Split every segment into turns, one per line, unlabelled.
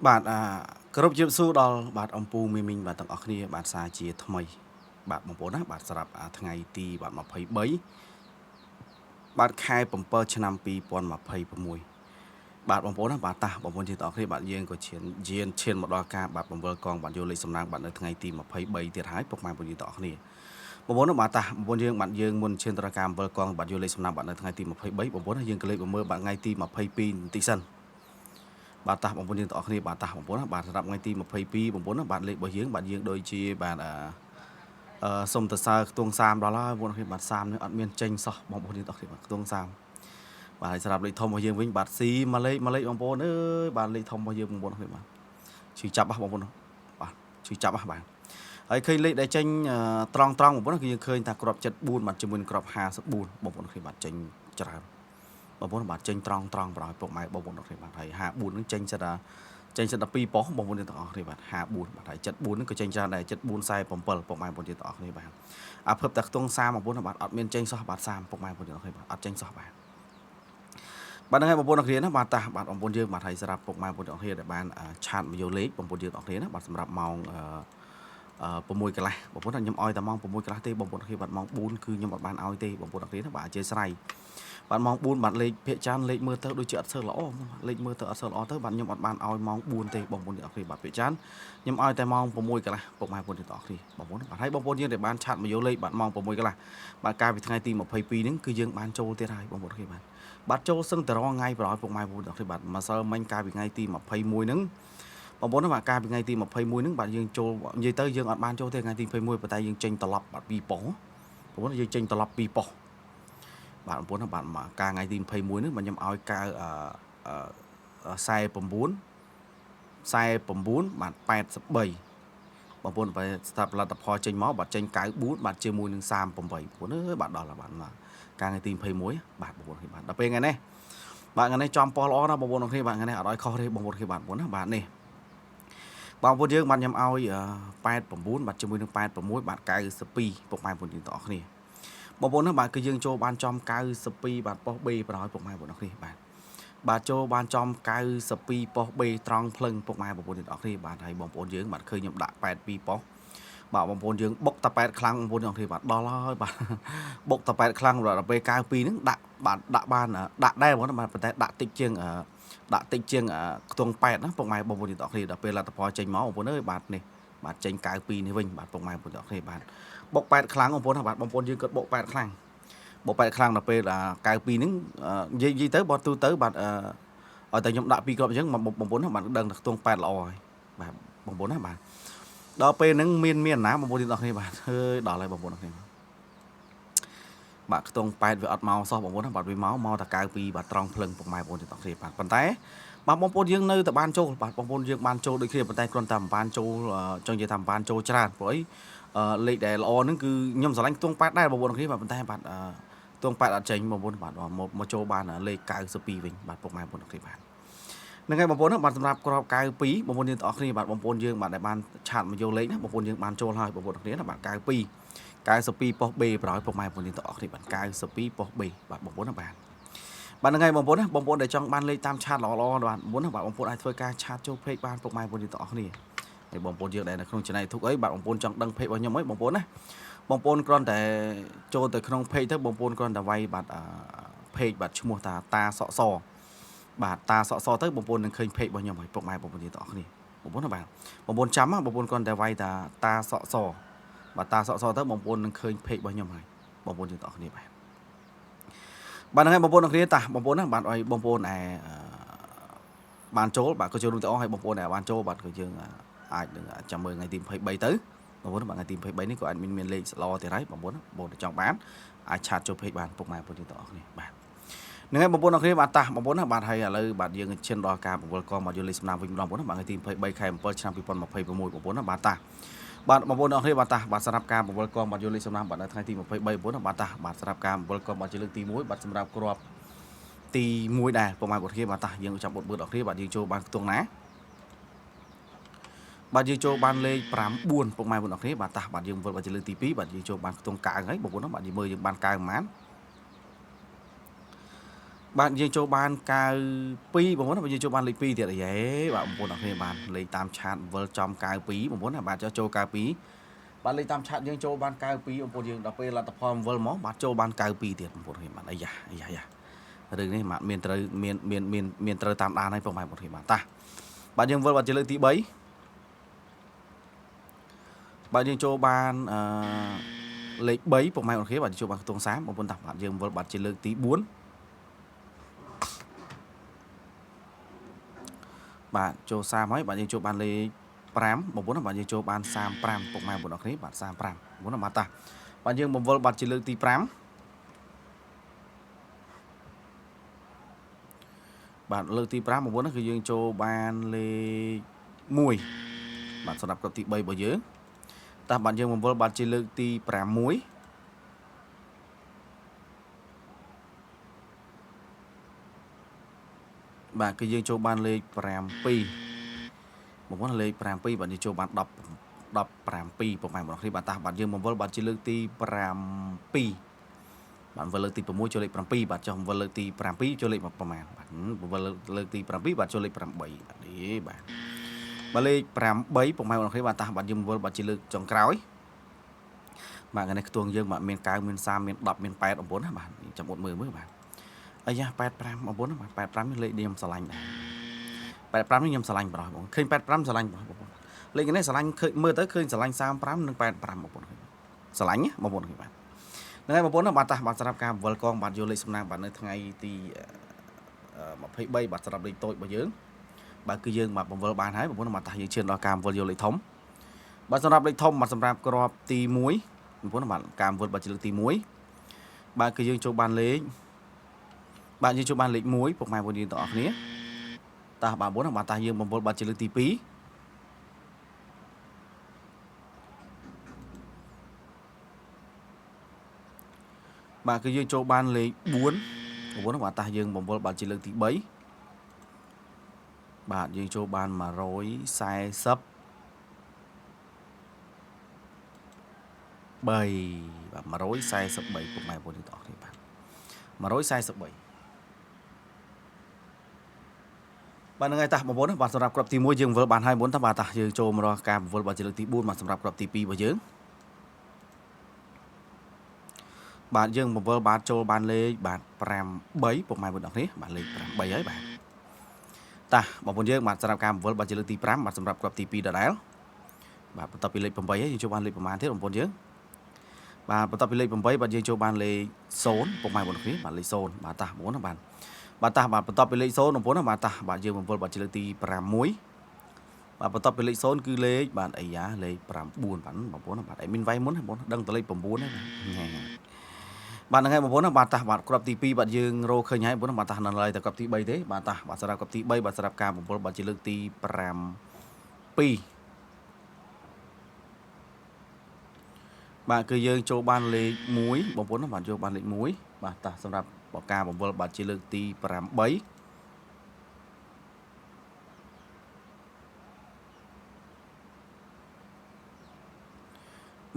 បាទគ្រប់ជម្រាបសួរដល់បាទអំពូមីមីងបាទទាំងអស់គ្នាបាទសាជាថ្មីបាទបងប្អូនណាបាទសម្រាប់ថ្ងៃទីបាទ23បាទខែ7ឆ្នាំ2026បាទបងប្អូនណាបាទតាបងប្អូនជាទាំងអស់គ្នាបាទយើងក៏ឈានមកដល់ការបាទបង្វិលកងបាទយកលេខសំណាងបាទនៅថ្ងៃទី23ទៀតហើយពុកម៉ែបងប្អូនទាំងអស់គ្នាបងប្អូនណាបាទតាបងប្អូនយើងបាទយើងមុនឈានទៅដល់ការបង្វិលកងបាទយកលេខសំណាងបាទនៅថ្ងៃទី23បងប្អូនណាយើងក៏លេខមកមើលបាទថ្ងៃទី22បន្តិចសិនបាទតាបងប្អូនយើងទាំងអស់គ្នាបាទតាបងប្អូនណាបាទសម្រាប់ថ្ងៃទី22បងប្អូនណាបាទលេខរបស់យើងបាទយើងដូចជាបាទសុំទៅសើខ្ទង់30ដល់ហើយបងប្អូនគ្នាបាទ30នេះអត់មានចេញសោះបងប្អូនយើងទាំងអស់គ្នាបាទខ្ទង់30បាទហើយសម្រាប់លេខធំរបស់យើងវិញបាទស៊ីមួយលេខបងប្អូនអើយបាទលេខធំរបស់យើងបងប្អូនគ្នាបាទឈឺចាប់បងប្អូនបាទឈឺចាប់បាទហើយឃើញលេខដែលចេញត្រង់បងប្អូនគឺយើងឃើញថាក្រប74បាទជាមួយនឹងក្រប54បងប្អូនគ្នាបាទចេញច្រើនបងប្អូនបាទចេញត្រង់ប្រហែលពុកម៉ែបងប្អូនគ្នាបាទហើយ54នឹងចេញសិត12ប៉ុស្តិ៍បងប្អូនទាំងអស់គ្នាបាទ54បាទហើយ74នឹងក៏ចេញច្រើនដែរ74 47ពុកម៉ែបងប្អូនទាំងអស់គ្នាបាទភឹបតែខ្ទង់30បងប្អូនបាទអត់មានចេញសោះបាទ30ពុកម៉ែបងប្អូនទាំងអស់គ្នាបាទអត់ចេញសោះបាទហ្នឹងហើយបងប្អូនទាំងគ្នាណាបាទតាបាទបងប្អូនយើងបាទហើយសម្រាប់ពុកម៉ែបងប្អូនទាំងគ្នាដែលបានឆាតមកយកលេខបងប្អូនយើងទាំងគ្នាណាបាទសម្រាប់ម៉ោង6កន្លះបងប្អូនខ្ញុំឲ្យតែម៉ោង6កន្លះទេបងប្អូនគ្នាបាទម៉ោង4គឺខ្ញុំអត់បានឲ្យទេបងប្អូនគ្នាណាបាទអធិស្ឋានបាទម៉ោង4បាទលេខភាគច្រើនលេខមើលទៅដូចជាអត់សូវល្អលេខមើលទៅអត់សូវល្អទៅបាទខ្ញុំអត់បានឲ្យម៉ោង4ទេបងប្អូនទាំងអស់គ្នាបាទភាគច្រើនខ្ញុំឲ្យតែម៉ោង6កន្លះពុកម៉ែបងប្អូនទាំងអស់គ្នាបងប្អូនបាទហើយបងប្អូនយើងដែលបានឆាតមកយកលេខបាទម៉ោង6កន្លះបាទកាលពីថ្ងៃទី22ហ្នឹងគឺយើងបានចូលទៀតហើយបងប្អូនគ្នាបាទចូលសឹងតែរងថ្ងៃប្រហែលពុកម៉ែបងប្អូនទាំងអស់គ្នាបាទម្សិលមិញកាលពីថ្ងៃទី21ហ្នឹងបងប្អូនបាទកាលពីថ្ងៃទី21ហ្នឹងបាទយើងចូលនិយាយទៅយើងអត់បានចូលទេថ្ងៃទី21ប៉ុន្តែយើងចេញត្រឡប់បាទ2ប៉ុស្តិ៍បងប្អូនយើងចេញត្រឡប់2ប៉ុស្តិ៍បាទបងប្អូនបាទការថ្ងៃទី21ហ្នឹងបាទខ្ញុំឲ្យកៅ49បាទ83បងប្អូនបើស្ថាបផលិតផលចេញមកបាទចេញ94បាទជាមួយនឹង38បងប្អូនអើយបាទដល់ហើយបាទការថ្ងៃទី21បាទបងប្អូនបាទដល់ពេលថ្ងៃនេះបាទថ្ងៃនេះចំប៉ោះល្អណាស់បងប្អូនគ្នាបាទថ្ងៃនេះអត់ឲ្យខុសទេបងប្អូនគ្នាបាទបងប្អូនណាបាទនេះបងប្អូនយើងបាទខ្ញុំឲ្យ89បាទជាមួយនឹង86បាទ92ពុកម៉ែបងប្អូនទាំងអស់គ្នាបងប្អូនណាបាទគឺយើងចូលបានចំ92បាទប៉ុស្តិ៍ B បណ្ដោយពុកម៉ែបងប្អូនគ្នាបាទចូលបានចំ92ប៉ុស្តិ៍ B ត្រង់ភ្លឹងពុកម៉ែបងប្អូនទាំងអស់គ្នាបាទហើយបងប្អូនយើងបាទឃើញខ្ញុំដាក់82ប៉ុស្តិ៍បាទបងប្អូនយើងបុកតា8ខ្លាំងបងប្អូនទាំងអស់គ្នាបាទដល់ហើយបាទបុកតា8ខ្លាំងដល់ពេល92ហ្នឹងដាក់បាទដាក់បានដាក់ដែរបងប្អូនបាទប៉ុន្តែដាក់តិចជាងខ្ទង់8ណាពុកម៉ែបងប្អូនទាំងអស់គ្នាដល់ពេលលទ្ធផលចេញមកបងប្អូនអើយបាទនេះបាទចេញ92នេះវិញបាទពុកម៉ែបងប្អូនទាំងអស់គ្នាបាទបុក8ខ្លាំងបងប្អូនណាបាទបងប្អូនយើងគាត់បុក8ខ្លាំងបុក8ខ្លាំងដល់ពេល92ហ្នឹងនិយាយទៅបើទូទៅបាទឲ្យតែខ្ញុំដាក់2គ្រាប់អញ្ចឹងបងប្អូនណាបាទដឹងថាខ្ទង់8ល្អហើយបាទបងប្អូនណាបាទដល់ពេលហ្នឹងមានណាបងប្អូនទាំងអស់គ្នាបាទហើយដល់ហើយបងប្អូនទាំងគ្នាបាទខ្ទង់8វាអត់មកសោះបងប្អូនណាបាទវាមកតែ92បាទត្រង់ភ្លឹងពុកម៉ែបងប្អូនទាំងអស់គ្នាបាទប៉ុន្តែបាទបងប្អូនយើងនៅតែបានចូលបាទបងប្អូនយើងបានចូលដូចគ្នាប៉ុន្តែគ្រាន់តែមិនបានចូលចង់និយាយថាមិនបានចូលច្រើនព្រោះអីលេខដែលល្អហ្នឹងគឺខ្ញុំស្រឡាញ់ខ្ទង់8ដែរបងប្អូនគ្នាបាទប៉ុន្តែបាទខ្ទង់8អត់ចេញបងប្អូនបាទមកចូលបានលេខ92វិញបាទពុកម៉ែបងប្អូនគ្នាបាទហ្នឹងហើយបងប្អូនណាបាទសម្រាប់ក្រប92បងប្អូនយើងទាំងអស់គ្នាបាទបងប្អូនយើងបាទដែលបានឆាតមកយកលេខណាបងប្អូនយើងបានចូលហើយបងប្អូនគ្នាណាបាទ92ប៉ុស្តិ៍ B ប្រហែលពុកម៉ែបងប្អូនយើងទាំងអស់គ្នាបាទ92ប៉ុស្តិ៍ B បាទបងប្អូនណាបាទហ្នឹងហើយបងប្អូនណាបងប្អូនដែលចង់បានលេខតាមឆាតល្អៗបាទបងប្អូនណាបាទបងប្អូនអាចធ្វើការឆាតចូល page បានពុកម៉ែបងប្អូនយើងទាំងអស់គ្នាហើយបងប្អូនយើងដែលនៅក្នុង channel YouTube អីបាទបងប្អូនចង់ដឹង page របស់ខ្ញុំអីបងប្អូនណាបងប្អូនគ្រាន់តែចូលទៅក្នុង page ទៅបងប្អូនគ្រាន់តែវាយបាទpage បាទឈ្មោះថាតាសក់សបាទតាសក់សទៅបងប្អូននឹងឃើញ page របស់ខ្ញុំហើយពុកម៉ែបងប្អូនយើងទាំងអស់គ្នាបងប្អូនណាបាទបងប្អូនចាំបងប្អូនគ្រាន់តែវាយថាតាសក់សបាទតាសក់សទៅបងប្អូននឹងឃើញ page របស់ខ្ញុំហើយបងប្អូនយើងទាំងអស់គ្នាបាទហ្នឹងហើយបងប្អូនទាំងគ្នាតាបងប្អូនណាបាទឲ្យបងប្អូនបានចូលបាទក៏ចូលរួមទាំងអស់ហើយបងប្អូនដែលបានចូលបាទក៏យើងអាចនឹងចាំមើលថ្ងៃទី23ទៅបងប្អូនបាទថ្ងៃទី23នេះក៏អាចមានលេខល្អទៀតហើយបងប្អូនបងប្អូនចង់បានអាចឆាតចូល page បានពុកម៉ែបងប្អូនទាំងអស់គ្នាបាទហ្នឹងហើយបងប្អូនទាំងគ្នាបាទតាបងប្អូនណាបាទហើយឥឡូវបាទយើងឈានដល់ការបង្វិលកងមកយកលេខសំណាងវិញម្ដងបងប្អូនបាទថ្ងៃទី23ខែ7ឆ្នាំ2026បងប្អូនណាបាទតាបាទបងប្អូនទាំងគ្នាបាទតាបាទសម្រាប់ការបង្វិលកងមកយកលេខសំណាងបាទនៅថ្ងៃទី23បងប្អូនណាបាទតាបាទសម្រាប់ការបង្វិលកងមកជាលើកទី1បាទសម្រាប់គ្រាប់ទី1ដែរពុកម៉ែបងប្អូនគ្នាបាទតាយើងចាំបុតបឺតអស់គ្នាបាទយើងចូលបានខ្ទង់ណាបាទយើងចូលបានលេខ9ពុកម៉ែបងប្អូនអរគ្នាបាទតាបាទយើងវិលបាទជាលើកទី2បាទយើងចូលបានខ្ទង់កើហើយបងប្អូនបាទយើងមើលយើងបានកើប៉ុន្មាន bạn dương châu ban cao pi mà muốn là dương châu ban lịch pi thì là dễ bạn muốn đọc thêm bạn lấy tam chat vơ trong cao pi mà muốn là bạn cho châu cao pi bạn lấy tam chat dương châu ban cao pi ông dương đọc là tập form vơ mó bạn châu ban cao pi thì một hình bạn ấy dạ đừng này bạn miền trời tam đàn này phòng mày một hình bạn ta bạn dương vơ bạn chơi lợi tí bấy bạn dương châu ban lấy bấy phòng mày một khía bạn châu ban tông sáng một bốn tập bạn dương vơ bạn chơi lợi tí 4 bạn cho xa mấy bạn cho bạn lấy pram một bốn là bạn cho bạn sam pram một mai một đó đấy bạn sam pram muốn là bạn ta bạn dương một vô bạn chỉ lượng tí pram bạn lượng tí pram một bốn là dương cho bạn lấy muối bạn sẽ đọc cái tí bay bao nhiêu ta bạn dương một vô bạn chỉ lượng tí pram muối bạn cái dương cho bạn lấy pram pi một bốn là lấy pram pi bạn cho bạn đọc pram pi một mai một đó đấy bạn ta bạn dương một vô bạn chỉ lượng tí pram pi bạn vừa lợi tí môi cho lệ pram pi bạn trong vừa lợi tí pram pi cho lệ mộtประมาณbạn vừa lợi tí pram pi bạn cho lệ pram 3 bạn đi bạn lệ pram 3 ประมาณkhi bạn ta bạn dùng vừa bạn chỉ lực trong cõi bạn cái này tuồng dương bạn miền cao miền xa miền đập miền 8 ở 4 bạn trong 10 mới bạn ấy da 8 pram ở 4 bạn 8 pram lệ điểm sờ lạnh này 8 pramนี่ยำสลัញបងឃើញ8 pram สลัញបងលេខនេះสลัញឃើញមើលទៅឃើញสลัញ35និង8 pram បងสลัញបងបងបាទហ្នឹងហើយបងប្អូនបាទតាបាទសម្រាប់ការវល់កងបាទយកលេខសំណាងបាទនៅថ្ងៃទី23បាទសម្រាប់លេខតូចរបស់យើងបាទគឺយើងបាទបង្វិលបានហើយបងប្អូនបាទតាយើងឈានដល់ការបង្វិលយកលេខធំបាទសម្រាប់លេខធំបាទសម្រាប់ក្របទី1បងប្អូនបាទការបង្វិលបាទជាលើកទី1បាទគឺយើងចូលបានលេខបាទយើងចូលបានលេខ1ពុកម៉ែបងប្អូនយើងទាំងអស់គ្នាតាបាទបងប្អូនបាទតាយើងបង្វិលបាទជាលើកទី2បាទគឺយើងចូលបានលេខ4បងប្អូនបាទតាយើងបំពល់បាទជាលើកទី3បាទយើងចូលបាន140បាទ143ពុកម៉ែបងប្អូនទាំងអស់គ្នាបាទ143បាទហ្នឹងហើយតាបងប្អូនបាទសម្រាប់ក្របទី1យើងវិលបានហើយបងប្អូនតាបាទតាយើងចូលមករកការវិលបាទជាលើកទី4បាទសម្រាប់ក្របទី2របស់យើងបាទយើងបង្វិលបាទចូលបានលេខបាទ53ពុកម៉ែបងប្អូនទាំងអស់គ្នាបាទលេខ53ហើយបាទតាបងប្អូនយើងបាទសម្រាប់ការបង្វិលបាទជាលើកទី5បាទសម្រាប់ក្របទី2ដដែលបាទបន្ទាប់ពីលេខ8ហើយយើងចូលបានលេខប្រមាណទៀតបងប្អូនយើងបាទបន្ទាប់ពីលេខ8បាទយើងចូលបានលេខ0ពុកម៉ែបងប្អូនគ្នាបាទលេខ0បាទតាបងប្អូនបាទតាបាទបន្ទាប់ពីលេខ0បងប្អូនបាទតាបាទយើងបង្វិលបាទជាលើកទី6បាទបន្ទាប់ពីលេខ0គឺលេខបាទអីយ៉ាលេខ9បាទបងប្អូនបាទអីមានវាយមុនបងប្អូនដឹងតែលេខ9ហ្នឹងបាទហ្នឹងហើយបងប្អូនបាទតាបាទក្របទី2បាទយើងរកឃើញហើយបងប្អូនបាទតានៅឡើយតែក្របទី3ទេបាទតាបាទសម្រាប់ក្របទី3បាទសម្រាប់ការបង្វិលបាទជាលើកទី7បាទគឺយើងចូលបានលេខ1បងប្អូនបាទចូលបានលេខ1បាទតាសម្រាប់ការបង្វិលបាទជាលើកទី8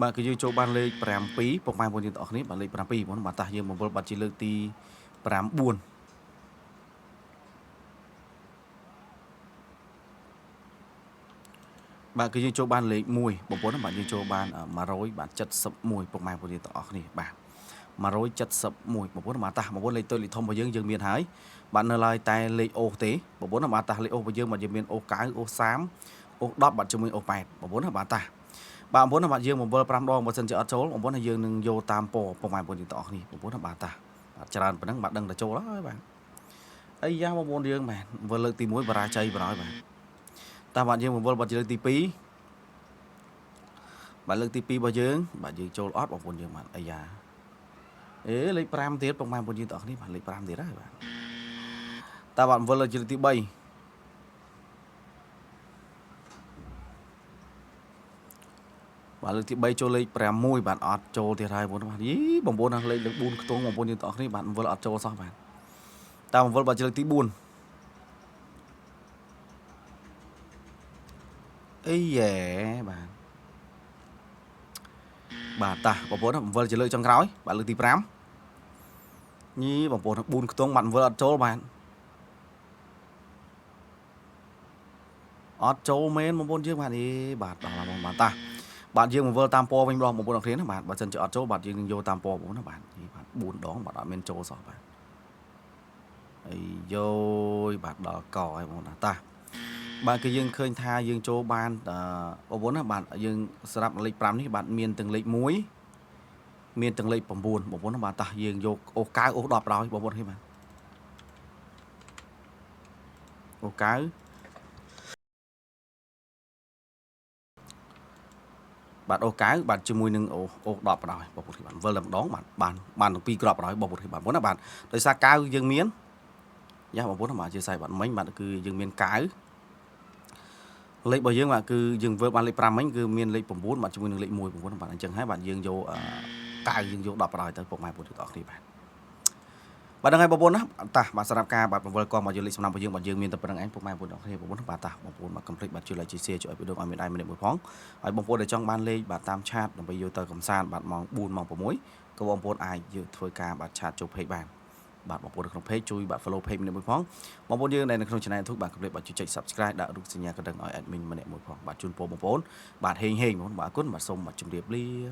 បាទគឺយើងចូលបានលេខ7ពុកម៉ែបងប្អូនទាំងអស់គ្នាបាទលេខ7បងប្អូនបាទតាយើងបង្វិលបាទជាលើកទី9បាទគឺយើងចូលបានលេខ1បងប្អូនបាទយើងចូលបាន100បាទ71ពុកម៉ែបងប្អូនទាំងអស់គ្នាបាទ171បងប្អូនបាទតាបងប្អូនលេខតូចលេខធំរបស់យើងមានហើយបាទនៅឡើយតែលេខអូសទេបងប្អូនបាទតាលេខអូសរបស់យើងបាទយើងមានអូស9អូស30អូស10បាទជាមួយអូស8បងប្អូនបាទតាបាទបងប្អូនបាទយើងបង្វិល5ដងបើសិនជាអត់ចូលបងប្អូនយើងនឹងយកតាមពណ៌ពុកម៉ែបងប្អូនទាំងអស់គ្នាបងប្អូនបាទតាបាទច្រើនប៉ុណ្ណឹងបាទដឹងតែចូលហើយបាទអីយ៉ាបងប្អូនយើងបាទវិលលើកទី1បរាជ័យបណ្ដោយបាទតាបាទយើងបង្វិលបាទជាលើកទី2បាទលើកទី2របស់យើងបាទយើងចូលអត់បងប្អូនយើងបាទអីយ៉ាអេលេខ5ទៀតពុកម៉ែបងប្អូនយើងទាំងអស់គ្នាបាទលេខ5ទៀតហើយបាទតាបាទវិលលើកជាលើកទី3បាទលើកទី3ចូលលេខ6បាទអត់ចូលទៀតហើយបងប្អូនបាទយីបងប្អូនលេខលើក4ខ្ទង់បងប្អូនយើងទាំងអស់គ្នាបាទវិលអត់ចូលសោះបាទតាមវិលបាទជាលើកទី4អីយ៉ែបាទតាបងប្អូនវិលជាលើកចុងក្រោយបាទលើកទី5 nhí bằng bồn bùn tung bạn vừa trâu bạn trâu men bằng bồn dương bạn đi bạn đó là bằng bạn ta bạn dương một vừa tam po vinh lo một bồn thế bạn bạn chân chợ trâu bạn dương vô tam po bốn là bạn thì bạn bùn đó bạn đã men trâu rồi bạn ấy vô bạn đó còi bằng ta bạn cứ dương khơi tha dương trâu ban ở bốn là bạn dương sập lịch pram thì bạn miền từng lịch muối miền từng lịch bằng buồn một bốn là bạn ta dương vô ô cái ô đọp rồi bằng bốn khi mà ô cái bạn ô cái bạn chưa mùi nâng ô đọp rồi bằng một thì bạn vừa làm đón bạn pi đọp rồi bằng một thì bạn muốn là bạn tới xa cao dương miến giá bằng bốn là bạn chia sẻ bạn mấy bạn cứ dương miền cái lịch bao dương mà cứ dương vừa bạn lịch pram mấy cứ miền lịch bằng bốn bạn chưa mùi nâng lịch mùi bằng bốn bạn chẳng hay bạn dương vô cái dương vô đọp rồi tới một mai bốn thì thì bạn bạn đang hay bốn á ta bạn sẽ làm ca bạn vừa qua mà dương lịch năm bao dương miền tập đang anh một mai bốn thì bốn bạn ta bốn mà complete bạn chưa lại chia sẻ cho video ở miền Ai miền một phóng ở bông để trong ban lê bạn tam chat đồng bây giờ tờ cầm san bạn mong buồn mong của mối có bông bốn ai dự thôi ca bạn chat chụp hay bạn bạn bông bốn được không thấy chui bạn follow page miền một phóng bông bốn dương này là không chỉ này thuốc bạn complete bạn chụp subscribe đã được sinh nhà cái đằng ở admin miền một phóng bạn chun po bông bốn bạn hình hình bạn cuốn bạn xong bạn chụp điệp li